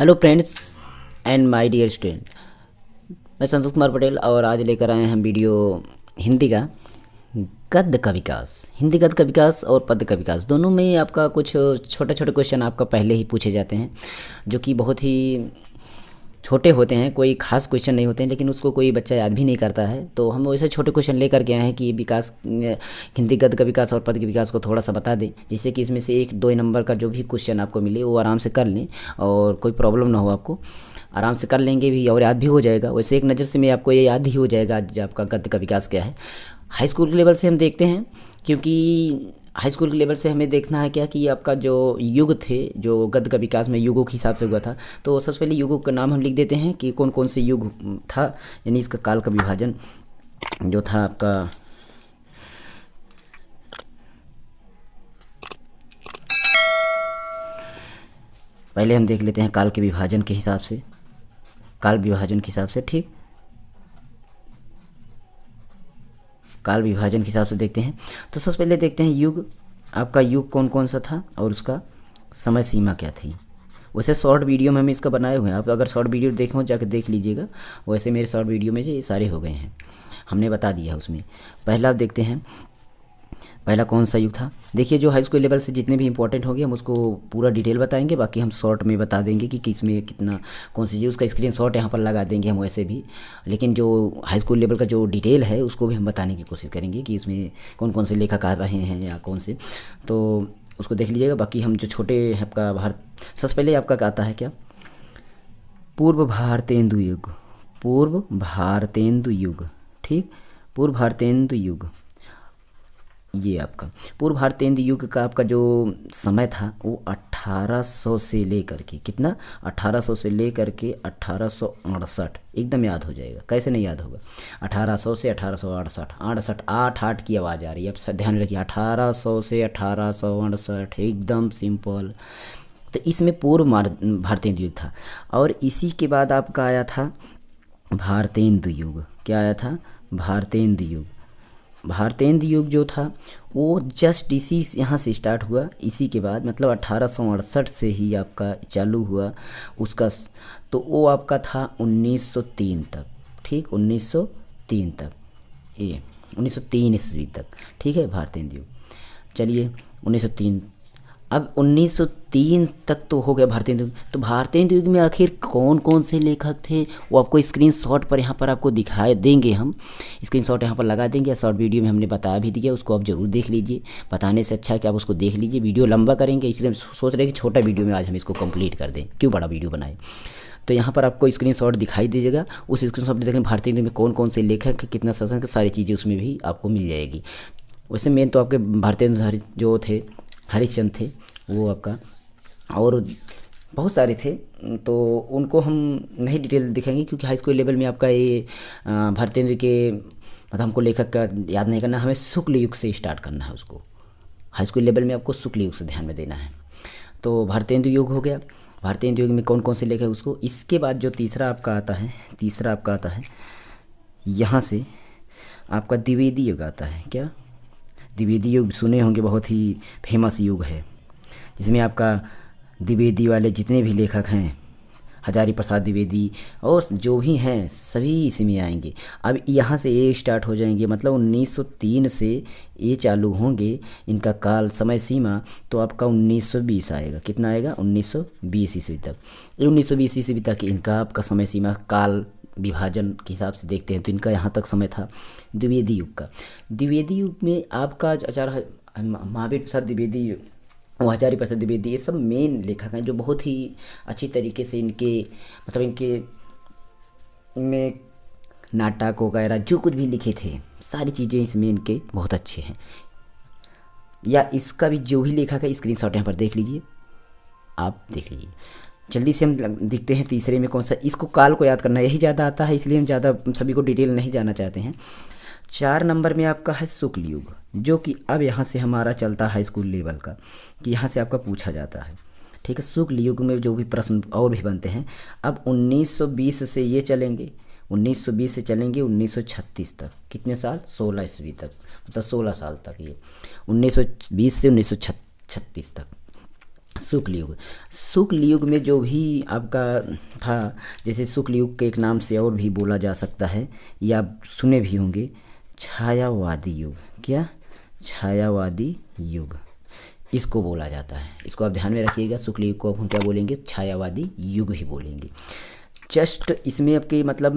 Hello friends and my dear student, मैं संतोष कुमार पटेल और आज लेकर आए हैं हम वीडियो हिंदी का गद्य का विकास। हिंदी गद्य का विकास और पद्य का विकास दोनों में आपका कुछ छोटे छोटे क्वेश्चन आपका पहले ही पूछे जाते हैं, जो कि बहुत ही छोटे होते हैं, कोई खास क्वेश्चन नहीं होते हैं, लेकिन उसको कोई बच्चा याद भी नहीं करता है। तो हम वैसे छोटे क्वेश्चन लेकर के आए हैं कि विकास हिंदी गद्य का विकास और पद के विकास को थोड़ा सा बता दें, जिससे कि इसमें से 1-2 नंबर का जो भी क्वेश्चन आपको मिले वो आराम से कर लें और कोई प्रॉब्लम ना हो, आपको आराम से कर लेंगे भी और याद भी हो जाएगा। वैसे एक नज़र से मैं आपको ये याद ही हो जाएगा आज आपका गद्य का विकास क्या है। हाई स्कूल के लेवल से हम देखते हैं, क्योंकि हाई स्कूल के लेवल से हमें देखना है क्या कि आपका जो युग थे, जो गद्य का विकास में युगों के हिसाब से हुआ था, तो सबसे पहले युगों का नाम हम लिख देते हैं कि कौन कौन से युग था, यानी इसका काल का विभाजन जो था आपका। पहले हम देख लेते हैं काल के विभाजन के हिसाब से, काल विभाजन के हिसाब से, ठीक, काल विभाजन के हिसाब से देखते हैं। तो सबसे पहले देखते हैं युग, आपका युग कौन कौन सा था और उसका समय सीमा क्या थी। वैसे शॉर्ट वीडियो में हम इसका बनाए हुए हैं, आप अगर शॉर्ट वीडियो देखे हो जाकर देख लीजिएगा। वैसे मेरे शॉर्ट वीडियो में ये सारे हो गए हैं, हमने बता दिया है उसमें। पहला आप देखते हैं, पहला कौन सा युग था। देखिए जो हाई स्कूल लेवल से जितने भी इंपॉर्टेंट होंगे हम उसको पूरा डिटेल बताएंगे, बाकी हम शॉर्ट में बता देंगे कि किस में कितना कौन सी चीज़, उसका स्क्रीनशॉट यहाँ पर लगा देंगे हम वैसे भी। लेकिन जो हाई स्कूल लेवल का जो डिटेल है उसको भी हम बताने की कोशिश करेंगे कि उसमें कौन कौन से लेखक आ रहे हैं या कौन से, तो उसको देख लीजिएगा। बाकी हम जो छोटे हैं आपका भारत, सबसे पहले आपका आता है क्या, पूर्व भारतेंदु युग, पूर्व भारतेंदु युग, ठीक, पूर्व भारतेंदु युग। ये आपका पूर्व भारतेंदु युग का आपका जो समय था वो 1800 से लेकर के कितना, 1800 से लेकर के 1868, एकदम याद हो जाएगा, कैसे नहीं याद होगा। 1800 से 1868, 68 आठ आठ की आवाज़ आ रही है, अब ध्यान रखिए, 1800 से 1868, एकदम सिंपल। तो इसमें पूर्व भारतेंदु युग था। और इसी के बाद आपका आया था भारतेंदु युग। क्या आया था, भारतेंदु युग। भारतेंदु युग जो था वो जस्ट इसी यहाँ से स्टार्ट हुआ, इसी के बाद मतलब 1868 से ही आपका चालू हुआ उसका। तो वो आपका था 1903 तक, ठीक, 1903 तक, ये 1903 ईस्वी तक, ठीक है, भारतेंदु युग। चलिए 1903, अब 1903 तक तो हो गया भारतेंदु युग। तो भारतेंदु युग में आखिर कौन कौन से लेखक थे वो आपको स्क्रीनशॉट पर यहाँ पर आपको दिखाए देंगे, हम स्क्रीनशॉट यहाँ पर लगा देंगे। शॉर्ट वीडियो में हमने बता भी दिया, उसको आप ज़रूर देख लीजिए। बताने से अच्छा है कि आप उसको देख लीजिए, वीडियो लंबा करेंगे इसलिए हम सोच रहे हैं कि छोटा वीडियो में आज हम इसको कंप्लीट कर दें, क्यों बड़ा वीडियो बनाए। तो यहाँ पर आपको स्क्रीनशॉट दिखाई दीजिएगा, उस स्क्रीनशॉट में देखें भारतेंदु युग में कौन कौन से लेखक, कितना शासन, सारी चीज़ें उसमें भी आपको मिल जाएगी। वैसे मेन तो आपके भारतेंदु जो थे, हरिश्चंद्र थे वो आपका, और बहुत सारे थे, तो उनको हम नहीं डिटेल दिखाएंगे क्योंकि हाई स्कूल लेवल में आपका ये भारतेंदु के मतलब हमको लेखक का याद नहीं करना, हमें शुक्ल युग से स्टार्ट करना है उसको। हाई स्कूल लेवल में आपको शुक्ल युग से ध्यान में देना है। तो भारतेंदु युग हो गया, भारतेंदु युग में कौन कौन से लेखक उसको। इसके बाद जो तीसरा आपका आता है, तीसरा आपका आता है यहाँ से आपका द्विवेदी युग आता है। क्या, द्विवेदी युग सुने होंगे, बहुत ही फेमस युग है, जिसमें आपका द्विवेदी वाले जितने भी लेखक हैं, हजारी प्रसाद द्विवेदी और जो भी हैं सभी इसी में आएंगे। अब यहाँ से ये स्टार्ट हो जाएंगे, मतलब 1903 से ये चालू होंगे इनका काल समय सीमा, तो आपका 1920 आएगा। कितना आएगा, 1920 ईस्वी तक। 1920 ईस्वी तक इनका आपका समय सीमा काल विभाजन के हिसाब से देखते हैं तो इनका यहाँ तक समय था द्विवेदी युग का। द्विवेदी युग में आपका आचार्य महावीर प्रसाद द्विवेदी, हजारी प्रसाद द्विवेदी, ये सब मेन लेखक हैं जो बहुत ही अच्छी तरीके से इनके मतलब इनके में नाटक वगैरह जो कुछ भी लिखे थे सारी चीज़ें इसमें इनके बहुत अच्छे हैं। या इसका भी जो भी लेखक है स्क्रीनशॉट यहाँ पर देख लीजिए, आप देख लीजिए। जल्दी से हम दिखते हैं तीसरे में कौन सा, इसको काल को याद करना यही ज़्यादा आता है इसलिए हम ज़्यादा सभी को डिटेल नहीं जाना चाहते हैं। 4 नंबर में आपका है शुक्ल युग, जो कि अब यहाँ से हमारा चलता है हाई स्कूल लेवल का, कि यहाँ से आपका पूछा जाता है, ठीक है। शुक्ल युग में जो भी प्रश्न और भी बनते हैं, अब 1920 से ये चलेंगे, 1920 से चलेंगे 1936 तक, कितने साल, 16 ईस्वी तक, मतलब 16 साल तक। ये 1920 से 1936 तक शुक्ल युग। शुक्ल युग में जो भी आपका था, जैसे शुक्ल युग के एक नाम से और भी बोला जा सकता है, या आप सुने भी होंगे, छायावादी युग। क्या? छायावादी युग, इसको बोला जाता है। इसको आप ध्यान में रखिएगा, शुक्ल युग को अब हम क्या बोलेंगे? छायावादी युग ही बोलेंगे। जस्ट इसमें आपके मतलब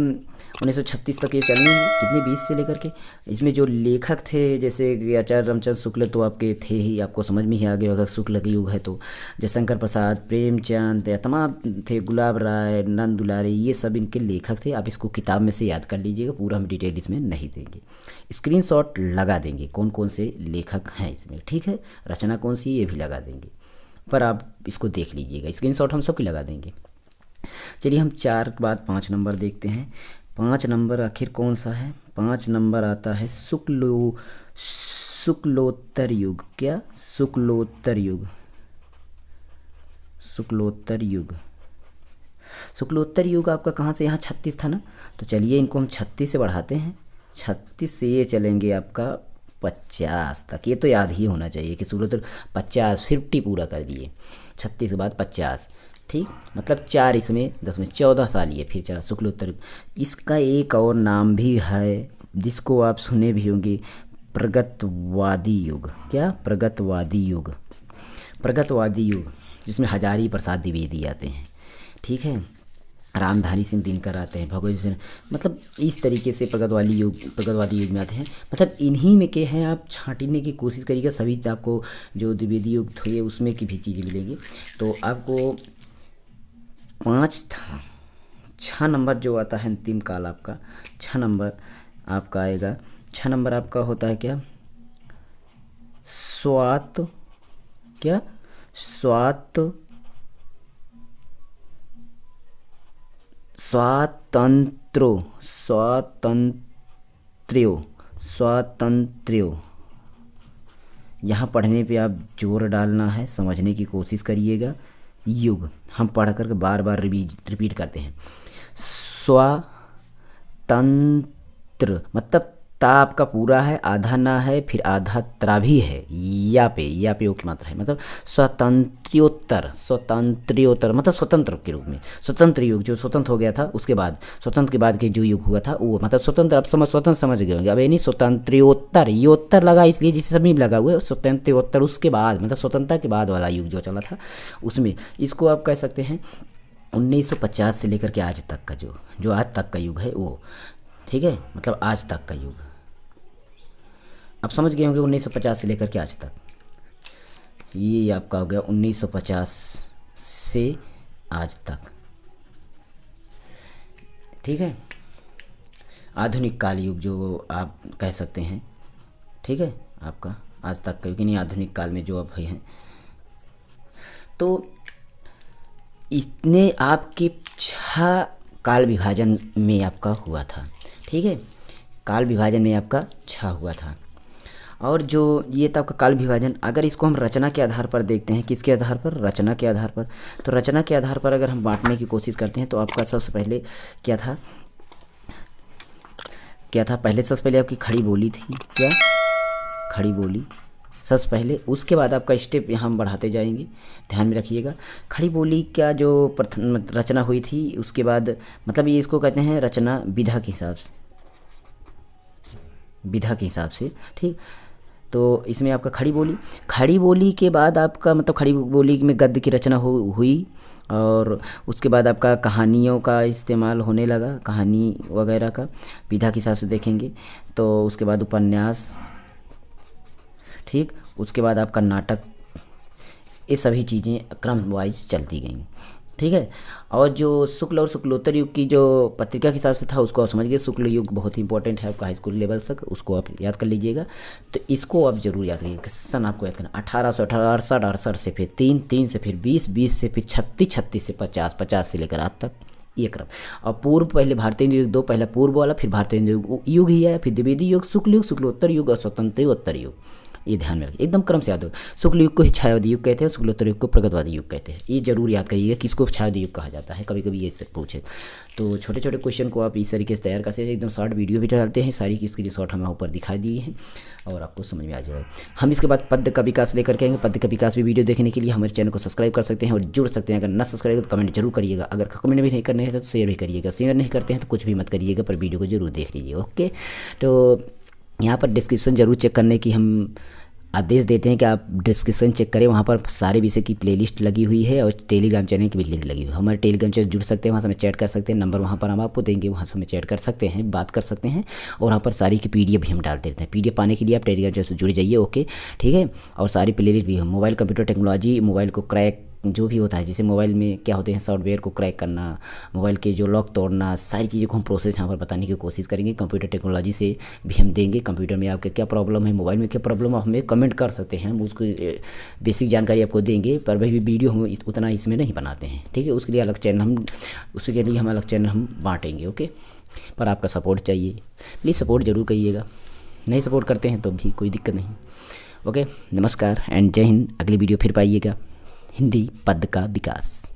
1936 तक ये चलेंगे, कितने 20 से लेकर के। इसमें जो लेखक थे जैसे कि आचार्य रामचंद्र शुक्ल तो आपके थे ही, आपको समझ में ही आ गया होगा शुक्ल का युग है तो। जयशंकर प्रसाद, प्रेमचंद, या तमाम थे, गुलाब राय, नंद दुलारी, ये सब इनके लेखक थे। आप इसको किताब में से याद कर लीजिएगा, पूरा हम डिटेल इसमें नहीं देंगे, स्क्रीनशॉट लगा देंगे कौन कौन से लेखक हैं इसमें, ठीक है। रचना कौन सी ये भी लगा देंगे, पर आप इसको देख लीजिएगा, स्क्रीनशॉट हम सबकी लगा देंगे। चलिए हम 4 के बाद 5 नंबर देखते हैं। 5 नंबर आखिर कौन सा है? 5 नंबर आता है शुक्लोत्तर युग। क्या? शुक्लोत्तर युग। शुक्लोत्तर युग। शुक्लोत्तर युग आपका कहाँ से? यहाँ 36 था ना, तो चलिए इनको हम 36 से बढ़ाते हैं। 36 से ये चलेंगे आपका 50 तक। ये तो याद ही होना चाहिए कि शुक्लोत्तर 50, 50 पूरा कर दिए, 36 के बाद 50, ठीक। मतलब 4 इसमें 10 में 14 साल ये फिर चला शुक्लोत्तर। इसका एक और नाम भी है जिसको आप सुने भी होंगे, प्रगतवादी युग। क्या? प्रगतवादी युग। प्रगतवादी युग जिसमें हजारी प्रसाद द्विवेदी आते हैं, ठीक है, रामधारी सिंह दिनकर आते हैं, भगवती सिंह, मतलब इस तरीके से प्रगतवादी युग में आते हैं। मतलब इन्हीं में के हैं, आप छांटने की कोशिश करिएगा, सभी आपको जो द्विवेदी युग थे उसमें की भी चीज़ें मिलेगी। तो आपको 5 था, 6 नंबर जो आता है अंतिम काल आपका, 6 नंबर आपका आएगा। 6 नंबर आपका होता है क्या? स्वात। क्या? स्वातंत्र्यो। यहाँ पढ़ने पे आप जोर डालना है, समझने की कोशिश करिएगा। युग हम पढ़ करके बार बार रिपीट करते हैं। स्वातंत्र मतलब ता आपका पूरा है, आधा ना है, फिर आधा त्रा भी है, या पे ओ की मात्रा है, मतलब स्वतंत्रोत्तर मतलब स्वतंत्र के रूप में। स्वतंत्र युग जो स्वतंत्र हो गया था, उसके बाद स्वतंत्र के बाद के जो युग हुआ था वो मतलब स्वतंत्र। आप स्वतंत्र समझ गए होंगे। अब ये नहीं स्वतंत्रोत्तर, योत्तर लगा इसलिए जिससे सभी लगा हुआ है, स्वतंत्रोत्तर उसके बाद मतलब स्वतंत्रता के बाद वाला युग जो चला था उसमें। इसको आप कह सकते हैं 1950 से लेकर के आज तक का जो आज तक का युग है वो, ठीक है, मतलब आज तक का युग आप समझ गए होंगे। 1950 से लेकर के आज तक ये आपका हो गया 1950 से आज तक, ठीक है। आधुनिक काल युग जो आप कह सकते हैं, ठीक है, आपका आज तक का युग नहीं, आधुनिक काल में जो अब हैं। तो इतने आपके 6 काल विभाजन में आपका हुआ था, ठीक है, काल विभाजन में आपका 6 हुआ था। और जो ये था आपका काल विभाजन, अगर इसको हम रचना के आधार पर देखते हैं, किसके आधार पर? रचना के आधार पर। तो रचना के आधार पर अगर हम बांटने की कोशिश करते हैं तो आपका सबसे पहले क्या था? पहले सबसे पहले आपकी खड़ी बोली थी। क्या? खड़ी बोली सबसे पहले, उसके बाद आपका स्टेप यहाँ हम बढ़ाते जाएंगे, ध्यान में रखिएगा। खड़ी बोली का जो प्रथम रचना हुई थी, उसके बाद मतलब ये इसको कहते हैं रचना विधा के हिसाब से, ठीक। तो इसमें आपका खड़ी बोली के बाद आपका मतलब खड़ी बोली में गद्य की रचना हुई, और उसके बाद आपका कहानियों का इस्तेमाल होने लगा, कहानी वगैरह का विधा के हिसाब से देखेंगे। तो उसके बाद उपन्यास, ठीक, उसके बाद आपका नाटक, ये सभी चीज़ें क्रम वाइज चलती गई, ठीक है। और जो शुक्ल और शुक्लोत्तर युग की जो पत्रिका के हिसाब से था उसको आप समझ गए। शुक्ल युग बहुत ही इंपॉर्टेंट है आपका हाई स्कूल लेवल तक, उसको आप याद कर लीजिएगा। तो इसको आप जरूर याद करिएगा, सन आपको याद करना 1868 से फिर 3 से फिर 20 से फिर 36 से 50 से लेकर आज तक, ये क्रम। और पूर्व पहले भारतीय हिंदू युग 2, पहला पूर्व वाला, फिर भारतीय हिंदू युग ही आया, फिर द्विवेदी युग, शुक्ल युग, शुक्लोत्तर युग और स्वतंत्र युग, उत्तर युग। ये ध्यान में रखिए, एकदम क्रम से याद हो। शुक्ल युग को ही छायावादी युग कहते हैं, शुक्लोत्तर युग को प्रगतिवादी युग कहते हैं। ये जरूर याद करिएगा किसको छायावादी युग कहा जाता है, कभी कभी ये से पूछे। तो छोटे छोटे क्वेश्चन को आप इस तरीके से तैयार कर सकते हैं। एकदम शॉर्ट वीडियो भी डालते हैं, सारी की स्क्रीनशॉट हमें ऊपर दिखाई दिए हैं और आपको समझ में आ जाएगा। हम इसके बाद पद्य का विकास लेकर के आएंगे। पद्य का विकास भी वीडियो देखने के लिए हमारे चैनल को सब्सक्राइब कर सकते हैं और जुड़ सकते हैं। अगर ना सब्सक्राइब तो कमेंट जरूर करिएगा, अगर कमेंट भी नहीं करने हैं तो शेयर भी करिएगा, शेयर नहीं करते हैं तो कुछ भी मत करिएगा, पर वीडियो को जरूर देख लीजिए। ओके, तो यहाँ पर डिस्क्रिप्शन जरूर चेक करने की हम आदेश देते हैं कि आप डिस्क्रिप्शन चेक करें, वहाँ पर सारे विषय की प्लेलिस्ट लगी हुई है और टेलीग्राम चैनल की भी लिंक लगी हुई है। हमारे टेलीग्राम चैनल जुड़ सकते हैं, वहाँ से हमें चैट कर सकते हैं, नंबर वहाँ पर हम आपको देंगे, वहाँ से हमें चैट कर सकते हैं, बात कर सकते हैं। और वहाँ पर सारी की पीडीएफ भी हम डालते रहते हैं। पीडीएफ पाने के लिए आप टेलीग्राम चैनल से जुड़ जाइए। ओके, ठीक है। और सारी प्लेलिस्ट भी हम मोबाइल कंप्यूटर टेक्नोलॉजी, मोबाइल को क्रैक जो भी होता है, जैसे मोबाइल में क्या होते हैं सॉफ्टवेयर को क्रैक करना, मोबाइल के जो लॉक तोड़ना, सारी चीज़ों को हम प्रोसेस यहाँ पर बताने की कोशिश करेंगे। कंप्यूटर टेक्नोलॉजी से भी हम देंगे। कंप्यूटर में आपके क्या प्रॉब्लम है, मोबाइल में क्या प्रॉब्लम है, हमें कमेंट कर सकते हैं, हम उसको बेसिक जानकारी आपको देंगे। पर वही वीडियो हम उतना इसमें नहीं बनाते हैं, ठीक है। उसके लिए अलग चैनल हम अलग चैनल हम बाँटेंगे। ओके, पर आपका सपोर्ट चाहिए, प्लीज़ सपोर्ट ज़रूर करिएगा। नहीं सपोर्ट करते हैं तो भी कोई दिक्कत नहीं। ओके, नमस्कार एंड जय हिंद। अगली वीडियो फिर पाइएगा, हिंदी पद का विकास।